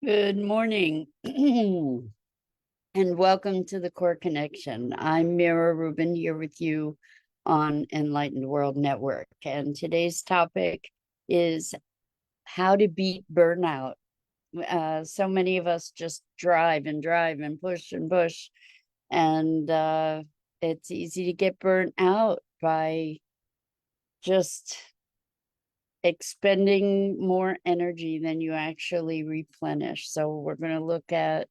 Good morning and welcome to the Core Connection. I'm Mira Rubin here with you on Enlightened World Network. And today's topic is how to beat burnout. So many of us just drive and push and push. And it's easy to get burnt out by just expending more energy than you actually replenish. So we're going to look at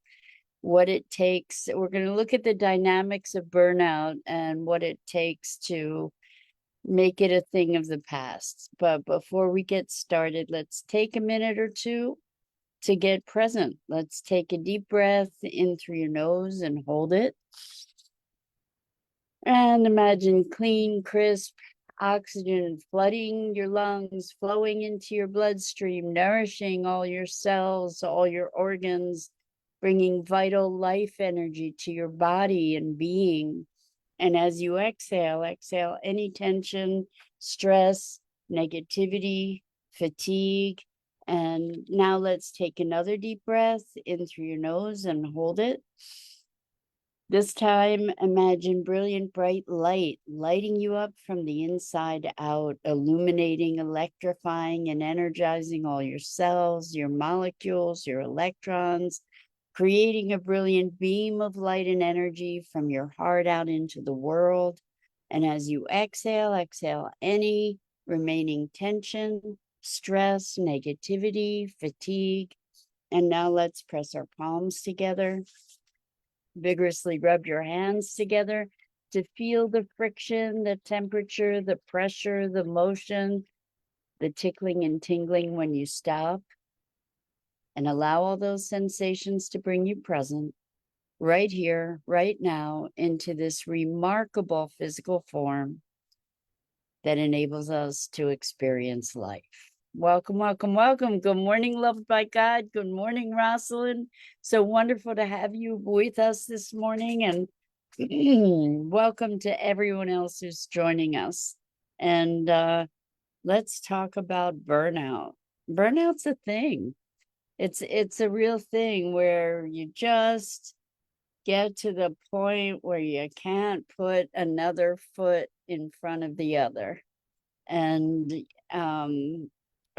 what it takes. We're going to look at the dynamics of burnout and what it takes to make it a thing of the past. But before we get started, let's take a minute or two to get present. Let's take a deep breath in through your nose and hold it. And imagine clean, crisp oxygen flooding your lungs, flowing into your bloodstream, nourishing all your cells, all your organs, bringing vital life energy to your body and being. And as you exhale any tension, stress, negativity, fatigue. And now let's take another deep breath in through your nose and hold it. This time, imagine brilliant, bright light lighting you up from the inside out, illuminating, electrifying, and energizing all your cells, your molecules, your electrons, creating a brilliant beam of light and energy from your heart out into the world. And as you exhale any remaining tension, stress, negativity, fatigue. And now let's press our palms together. Vigorously rub your hands together to feel the friction, the temperature, the pressure, the motion, the tickling and tingling when you stop. And allow all those sensations to bring you present right here, right now, into this remarkable physical form that enables us to experience life. Welcome, welcome, welcome. Good morning, loved by God. Good morning, Rosalind. So wonderful to have you with us this morning. And welcome to everyone else who's joining us. And let's talk about burnout. Burnout's a thing. It's a real thing where you just get to the point where you can't put another foot in front of the other. And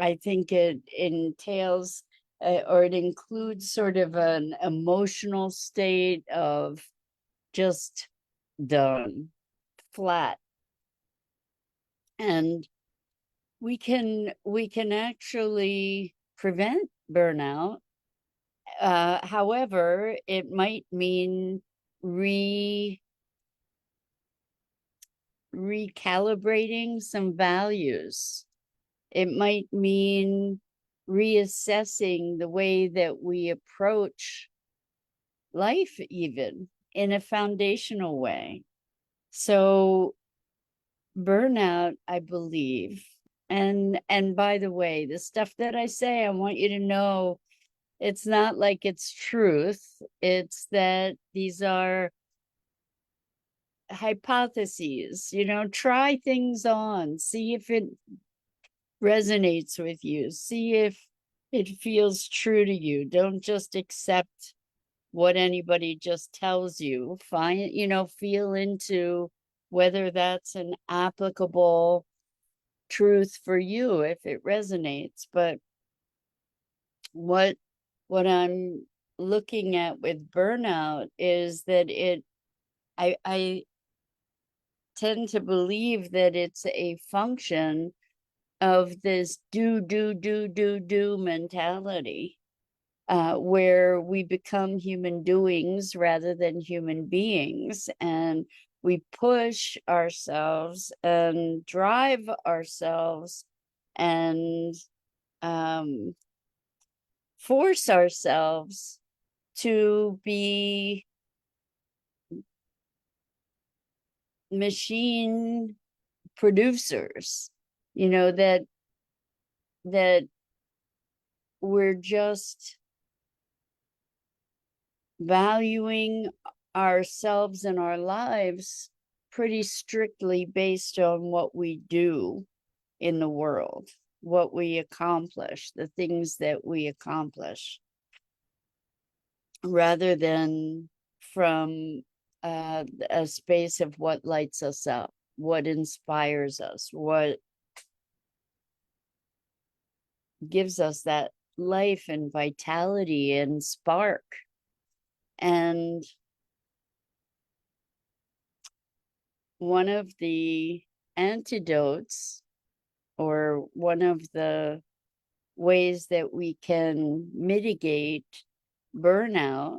I think it entails or it includes sort of an emotional state of just done, flat. And we can actually prevent burnout. However, it might mean recalibrating some values. It might mean reassessing the way that we approach life, even in a foundational way. So burnout, I believe, and by the way, the stuff that I say, I want you to know it's not like it's truth. It's that these are hypotheses. Try things on, see if it resonates with you, see if it feels true to you. Don't just accept what anybody just tells you. Feel into whether that's an applicable truth for you, if it resonates. But what I'm looking at with burnout is that I tend to believe that it's a function of this do mentality, where we become human doings rather than human beings. And we push ourselves and drive ourselves and force ourselves to be machine producers, that we're just valuing ourselves and our lives pretty strictly based on what we do in the world, what we accomplish, the things that we accomplish. rather than from a space of what lights us up, what inspires us, what gives us that life and vitality and spark. And one of the antidotes, or one of the ways that we can mitigate burnout,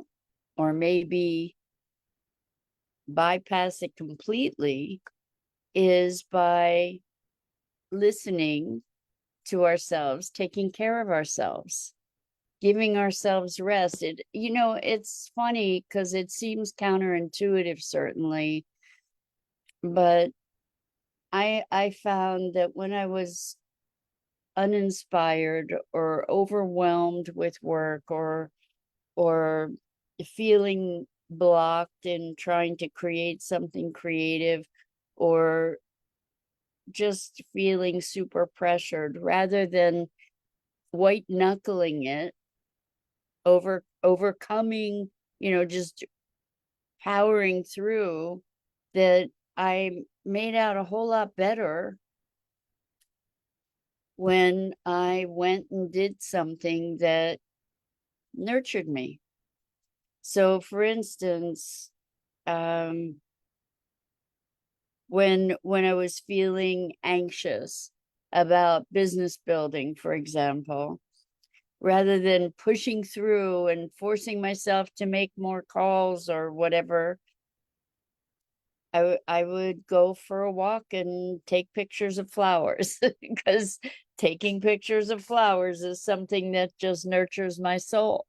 or maybe bypass it completely, is by listening to ourselves, taking care of ourselves, giving ourselves rest. It's funny because it seems counterintuitive, certainly, but I found that when I was uninspired or overwhelmed with work, or feeling blocked in trying to create something creative, or just feeling super pressured, rather than white knuckling it, overcoming, just powering through, that I made out a whole lot better when I went and did something that nurtured me. So, for instance, um, when I was feeling anxious about business building, for example, rather than pushing through and forcing myself to make more calls or whatever, I would go for a walk and take pictures of flowers because taking pictures of flowers is something that just nurtures my soul.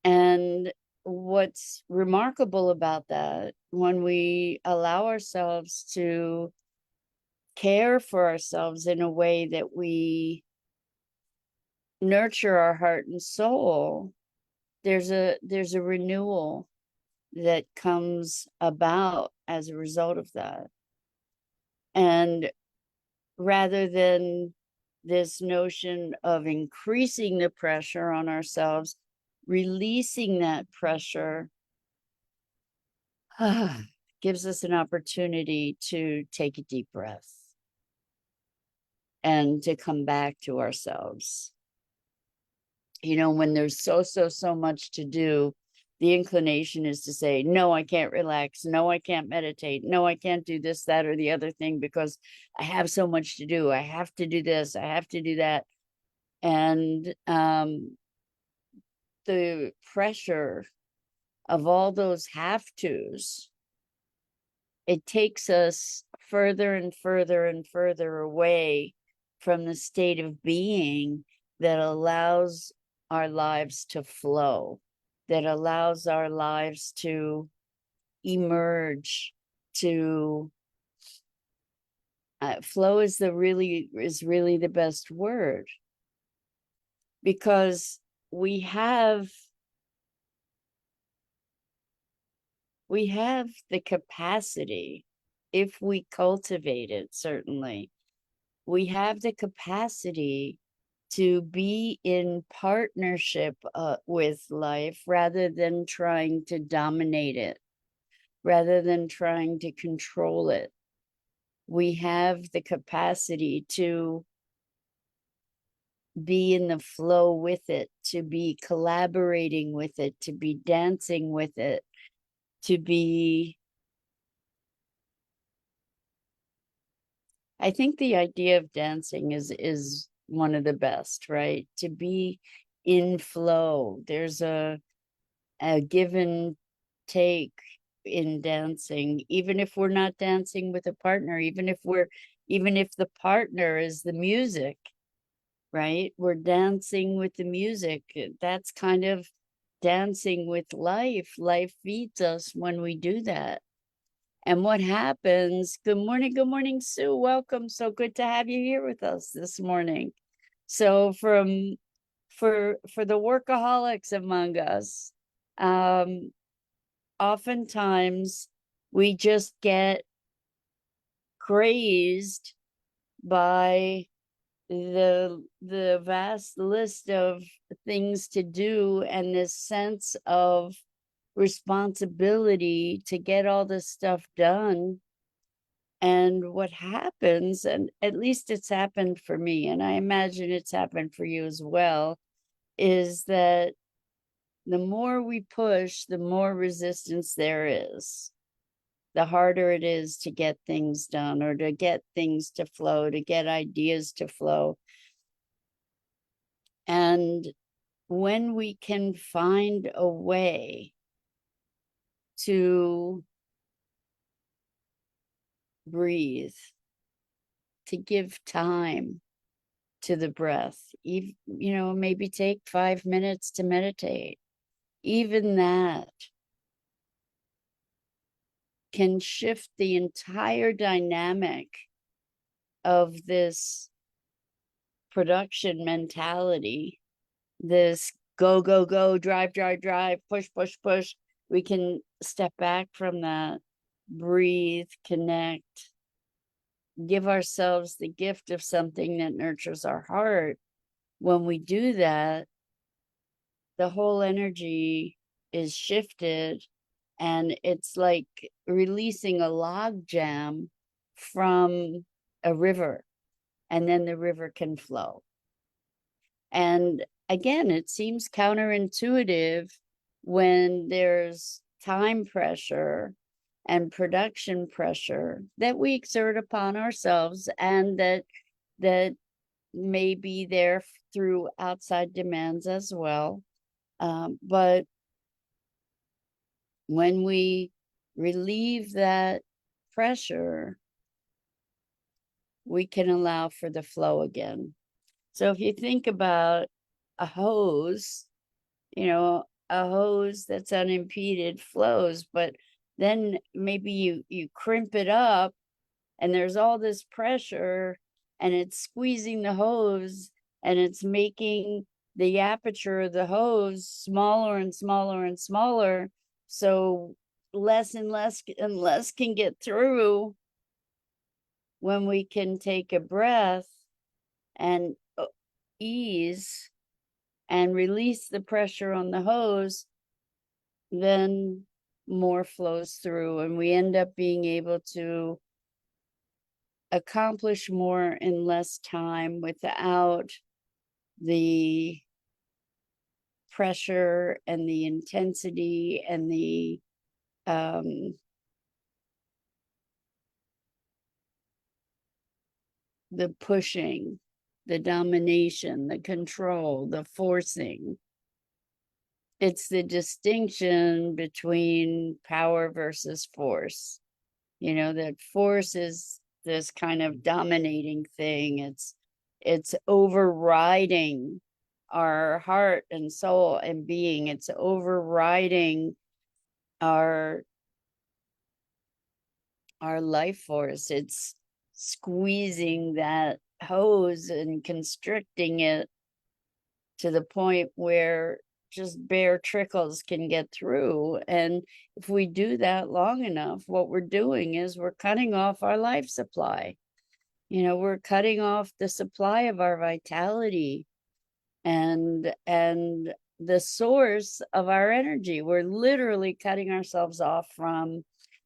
And what's remarkable about that, when we allow ourselves to care for ourselves in a way that we nurture our heart and soul, there's a renewal that comes about as a result of that. And rather than this notion of increasing the pressure on ourselves, releasing that pressure gives us an opportunity to take a deep breath and to come back to ourselves. When there's so much to do, the inclination is to say, no, I can't relax. No, I can't meditate. No, I can't do this, that, or the other thing because I have so much to do. I have to do this. I have to do that. And the pressure of all those have tos, it takes us further and further and further away from the state of being that allows our lives to flow, that allows our lives to emerge, to flow is really the best word, because we have the capacity, if we cultivate it, certainly, we have the capacity to be in partnership with life, rather than trying to dominate it, rather than trying to control it. We have the capacity to be in the flow with it, to be collaborating with it, to be dancing with it, to be... I think the idea of dancing is one of the best, right? To be in flow. There's a give and take in dancing, even if we're not dancing with a partner, even if the partner is the music, right? We're dancing with the music. That's kind of dancing with life. Life feeds us when we do that. And what happens? Good morning, Sue. Welcome. So good to have you here with us this morning. So for the workaholics among us, oftentimes we just get crazed by the vast list of things to do and this sense of responsibility to get all this stuff done. And what happens, and at least it's happened for me, and I imagine it's happened for you as well, is that the more we push, the more resistance there is. The harder it is to get things done or to get things to flow, to get ideas to flow. And when we can find a way to breathe, to give time to the breath, even, maybe take 5 minutes to meditate, even that can shift the entire dynamic of this production mentality, this go, go, go, drive, drive, drive, push, push, push. We can step back from that, breathe, connect, give ourselves the gift of something that nurtures our heart. When we do that, the whole energy is shifted, and it's like releasing a log jam from a river, and then the river can flow. And again, it seems counterintuitive when there's time pressure and production pressure that we exert upon ourselves, and that may be there through outside demands as well. But when we relieve that pressure, we can allow for the flow again. So if you think about a hose, a hose that's unimpeded flows, but then maybe you crimp it up and there's all this pressure and it's squeezing the hose and it's making the aperture of the hose smaller and smaller and smaller, so less and less and less can get through. When we can take a breath and ease and release the pressure on the hose, then more flows through, and we end up being able to accomplish more in less time without the pressure and the intensity and the pushing, the domination, the control, the forcing. It's the distinction between power versus force. That force is this kind of dominating thing. It's overriding our heart and soul and being. It's overriding our life force. It's squeezing that hose and constricting it to the point where just bare trickles can get through. And if we do that long enough, what we're doing is we're cutting off our life supply. We're cutting off the supply of our vitality and the source of our energy. We're literally cutting ourselves off from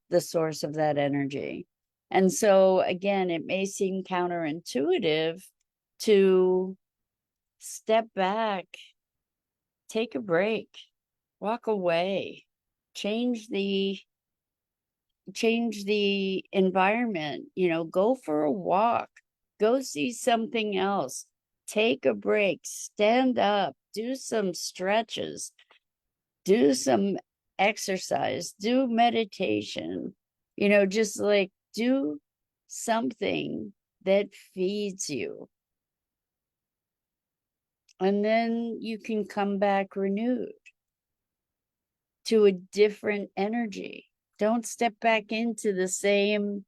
the source of that energy. And so again, it may seem counterintuitive to step back, take a break, walk away, change the environment, go for a walk, go see something else, take a break, stand up, do some stretches, do some exercise, do meditation, just like do something that feeds you. And then you can come back renewed to a different energy. Don't step back into the same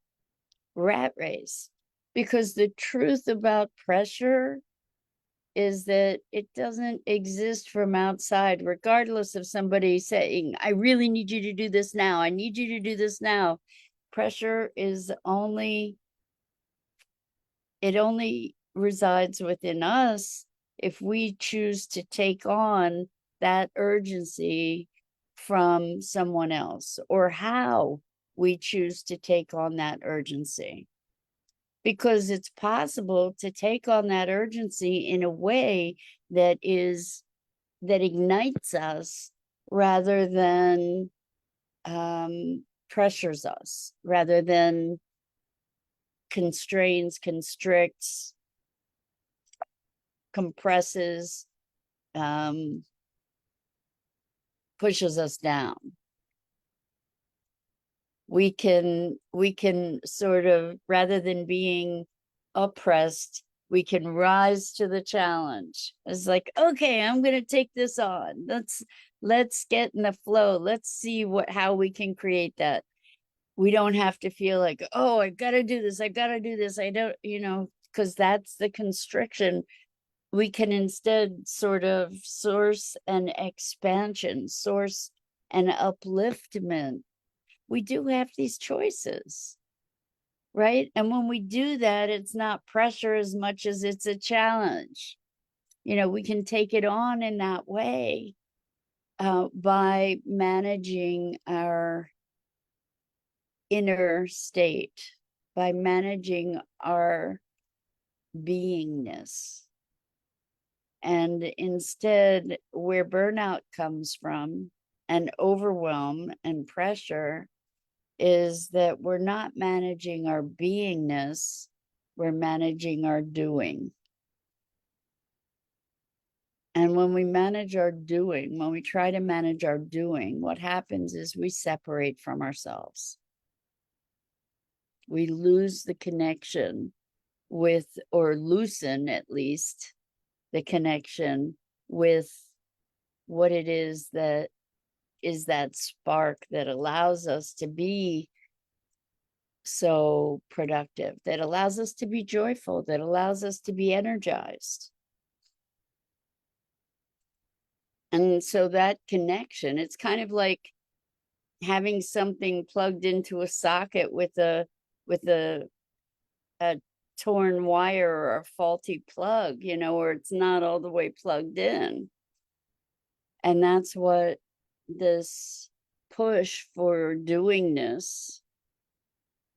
rat race, because the truth about pressure is that it doesn't exist from outside, regardless of somebody saying, I really need you to do this now. I need you to do this now. Pressure is only resides within us if we choose to take on that urgency from someone else, or how we choose to take on that urgency. Because it's possible to take on that urgency in a way that ignites us rather than pressures us, rather than constrains, constricts, compresses, pushes us down. We can sort of, rather than being oppressed, we can rise to the challenge. It's like, okay, I'm going to take this on. Let's get in the flow. Let's see how we can create that. We don't have to feel like, oh, I got to do this. I got to do this. I don't, because that's the constriction. We can instead sort of source an expansion, source an upliftment. We do have these choices, right? And when we do that, it's not pressure as much as it's a challenge. We can take it on in that way by managing our inner state, by managing our beingness. And instead, where burnout comes from, and overwhelm and pressure, is that we're not managing our beingness, we're managing our doing. And when we manage our doing, when we try to manage our doing, what happens is we separate from ourselves. We lose the connection with, or loosen at least, the connection with what it is that is that spark that allows us to be so productive, that allows us to be joyful, that allows us to be energized. And so that connection, it's kind of like having something plugged into a socket with a torn wire or a faulty plug, or it's not all the way plugged in. And that's what this push for doingness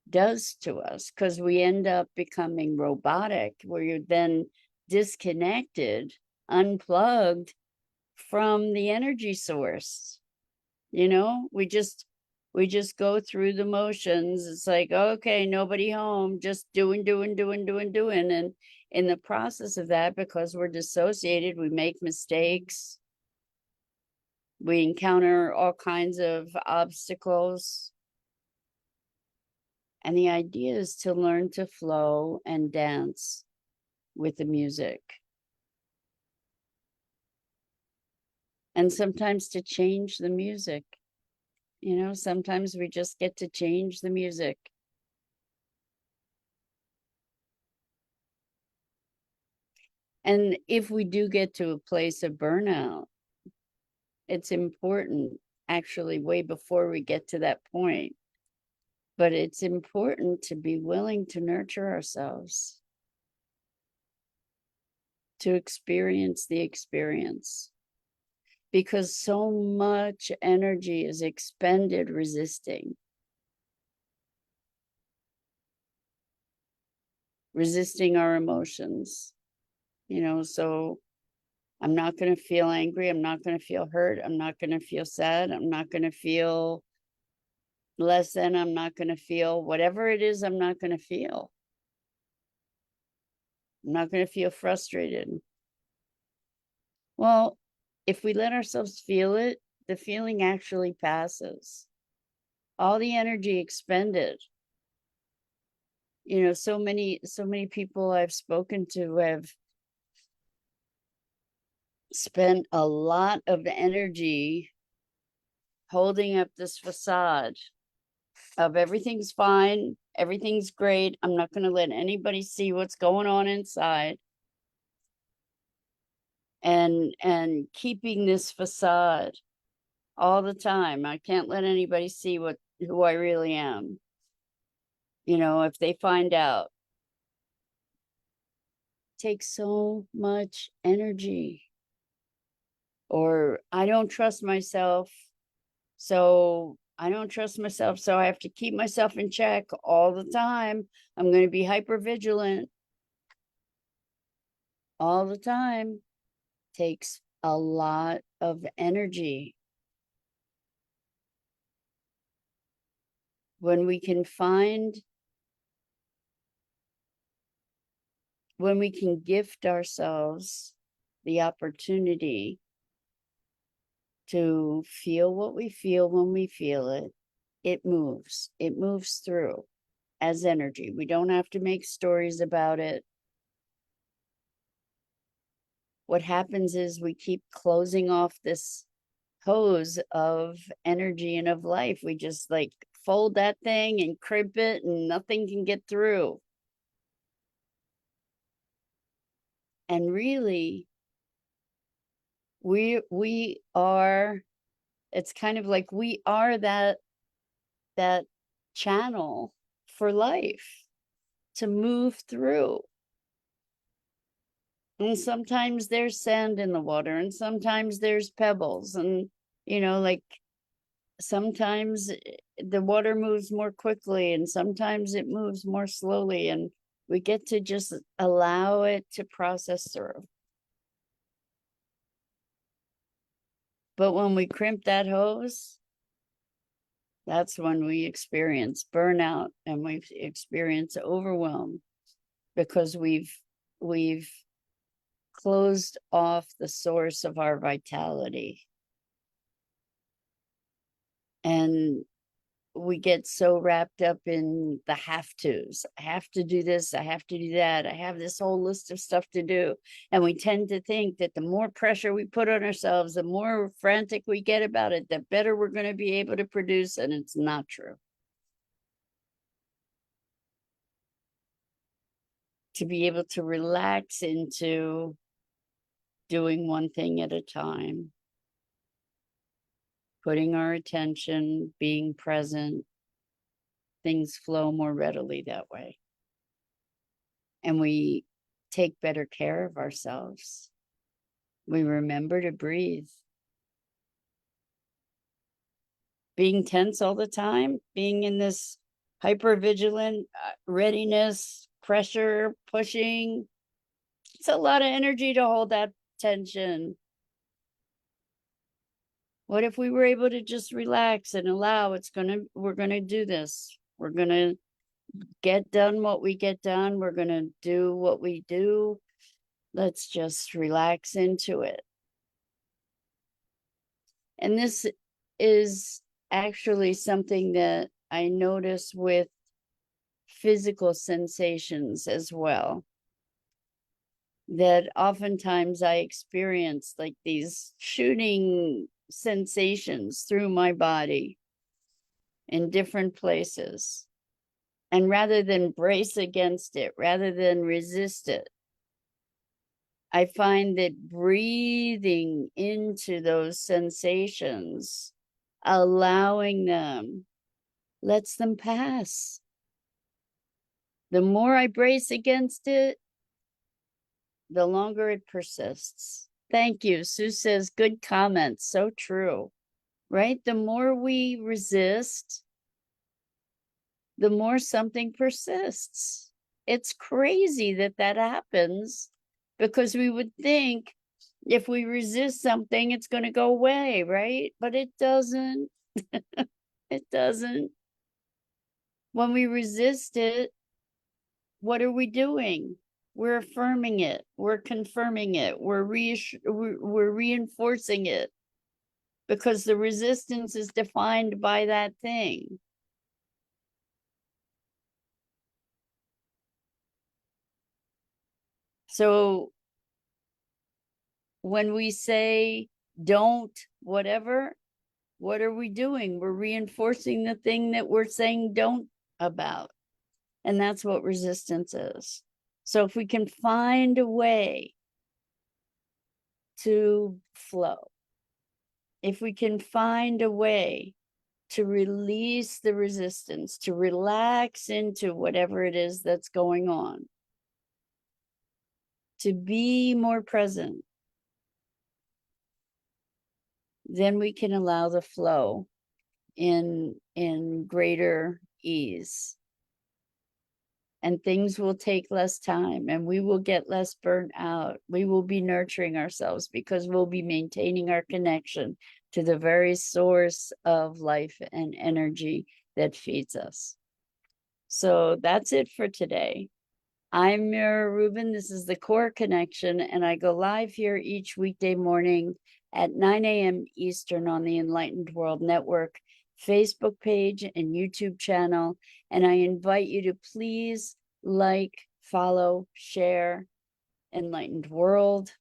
does to us, because we end up becoming robotic, where you're then disconnected, unplugged from the energy source. We just go through the motions. It's like, okay, nobody home, just doing. And in the process of that, because we're dissociated, we make mistakes. We encounter all kinds of obstacles. And the idea is to learn to flow and dance with the music. And sometimes to change the music. Sometimes we just get to change the music. And if we do get to a place of burnout, it's important, actually, way before we get to that point. But it's important to be willing to nurture ourselves, to experience the experience. Because so much energy is expended resisting our emotions. So I'm not going to feel angry. I'm not going to feel hurt. I'm not going to feel sad. I'm not going to feel less than. I'm not going to feel whatever it is. I'm not going to feel. I'm not going to feel frustrated. Well, if we let ourselves feel it, the feeling actually passes. All the energy expended. So many people I've spoken to have spent a lot of energy holding up this facade of everything's fine, everything's great, I'm not going to let anybody see what's going on inside. And keeping this facade all the time. I can't let anybody see who I really am. If they find out, takes so much energy. Or I don't trust myself, so I don't trust myself, so I have to keep myself in check all the time. I'm going to be hyper vigilant all the time. Takes a lot of energy. When we can gift ourselves the opportunity to feel what we feel when we feel it, it moves through as energy. We don't have to make stories about it. What happens is we keep closing off this hose of energy and of life. We just like fold that thing and crimp it and nothing can get through. And really, we are, it's kind of like we are that channel for life to move through. And sometimes there's sand in the water, and sometimes there's pebbles, and like sometimes the water moves more quickly and sometimes it moves more slowly, and we get to just allow it to process through. But when we crimp that hose, that's when we experience burnout and we experience overwhelm, because we've closed off the source of our vitality. And we get so wrapped up in the have tos. I have to do this, I have to do that, I have this whole list of stuff to do. And we tend to think that the more pressure we put on ourselves, the more frantic we get about it, the better we're going to be able to produce. And it's not true. To be able to relax into doing one thing at a time, putting our attention, being present, things flow more readily that way. And we take better care of ourselves. We remember to breathe. Being tense all the time, being in this hypervigilant readiness, pressure, pushing, it's a lot of energy to hold that tension. What if we were able to just relax and allow we're gonna do this. We're gonna get done what we get done. We're gonna do what we do. Let's just relax into it. And this is actually something that I notice with physical sensations as well. That oftentimes I experience like these shooting sensations through my body in different places. And rather than brace against it, rather than resist it, I find that breathing into those sensations, allowing them, lets them pass. The more I brace against it, the longer it persists. Thank you. Sue says, good comments. So true, right? The more we resist, the more something persists. It's crazy that that happens, because we would think if we resist something, it's going to go away, right? But it doesn't. It doesn't. When we resist it, what are we doing? We're affirming it. We're confirming it. We're reinforcing it, because the resistance is defined by that thing. So when we say don't whatever, what are we doing? We're reinforcing the thing that we're saying don't about. And that's what resistance is. So if we can find a way to flow, if we can find a way to release the resistance, to relax into whatever it is that's going on, to be more present, then we can allow the flow in greater ease. And things will take less time and we will get less burnt out. We will be nurturing ourselves because we'll be maintaining our connection to the very source of life and energy that feeds us. So that's it for today. I'm Mira Rubin. This is the Core Connection, and I go live here each weekday morning at 9 a.m. Eastern on the Enlightened World Network Facebook page and YouTube channel. And I invite you to please like, follow, share Enlightened World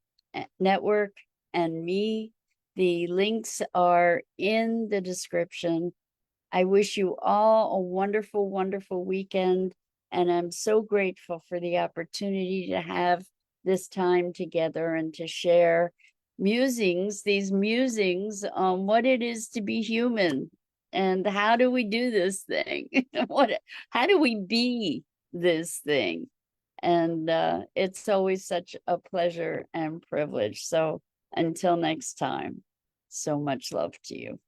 Network and me. The links are in the description. I wish you all a wonderful, wonderful weekend. And I'm so grateful for the opportunity to have this time together and to share these musings on what it is to be human and how do we do this thing? How do we be this thing? And it's always such a pleasure and privilege. So until next time, so much love to you.